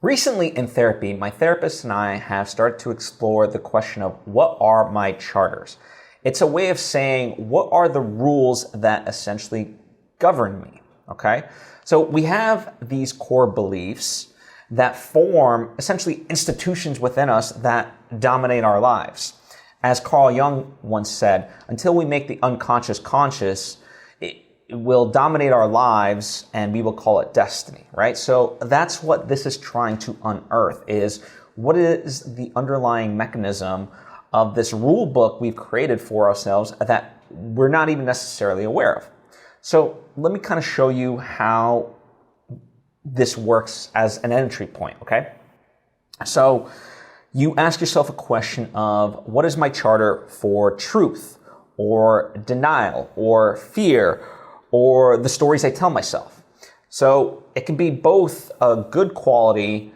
Recently in therapy, my therapist and I have started to explore the question of what are my charters? It's a way of saying what are the rules that essentially govern me, okay? So we have these core beliefs that form essentially institutions within us that dominate our lives. As Carl Jung once said, until we make the unconscious conscious, it will dominate our lives and we will call it destiny, right? So that's what this is trying to unearth, is what is the underlying mechanism of this rule book we've created for ourselves that we're not even necessarily aware of. So let me kind of show you how this works as an entry point, okay? So you ask yourself a question of what is my charter for truth or denial or fear or the stories I tell myself. So it can be both a good quality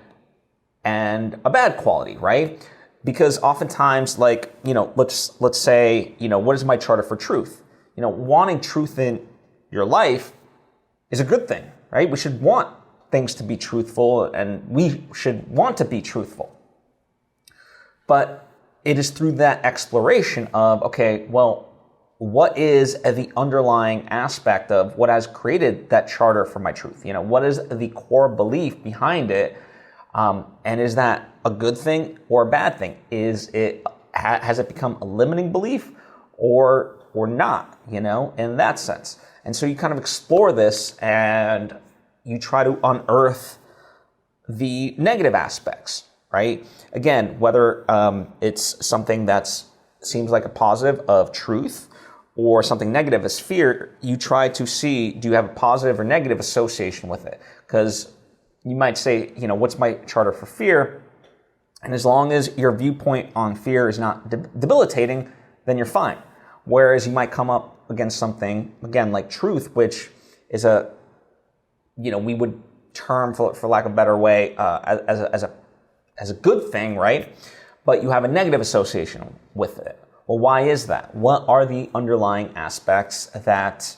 and a bad quality, right? Because oftentimes, like, let's say, what is my charter for truth? Wanting truth in your life is a good thing, right? We should want things to be truthful and we should want to be truthful. But it is through that exploration of, okay, well, what is the underlying aspect of what has created that charter for my truth? What is the core belief behind it? And is that a good thing or a bad thing? Has it become a limiting belief or not, in that sense? And so you kind of explore this and you try to unearth the negative aspects, right? Again, whether it's something that seems like a positive of truth or something negative as fear, you try to see, do you have a positive or negative association with it? Because you might say, what's my charter for fear? And as long as your viewpoint on fear is not debilitating, then you're fine. Whereas you might come up against something, again, like truth, which is we would term, for lack of a better way, as a good thing, right? But you have a negative association with it. Well, why is that? What are the underlying aspects that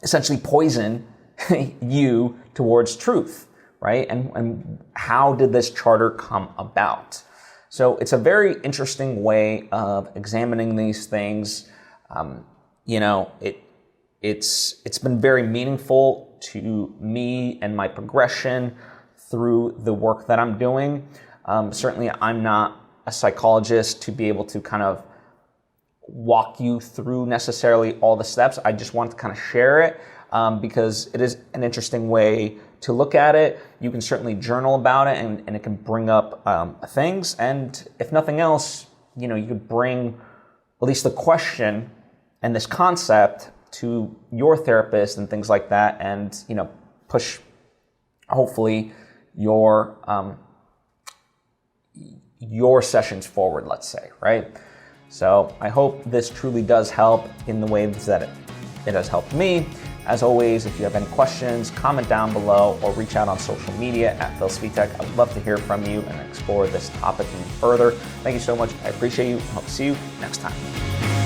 essentially poison you towards truth, right? And how did this charter come about? So it's a very interesting way of examining these things. It's been very meaningful to me and my progression through the work that I'm doing. Certainly, I'm not a psychologist to be able to kind of walk you through necessarily all the steps. I just want to kind of share it because it is an interesting way to look at it. You can certainly journal about it and it can bring up things. And if nothing else, you could bring at least the question and this concept to your therapist and things like that and, push hopefully your sessions forward, let's say, right? So I hope this truly does help in the ways that it has helped me. As always, if you have any questions, comment down below or reach out on social media at Svitek. I'd love to hear from you and explore this topic even further. Thank you so much. I appreciate you. Hope to see you next time.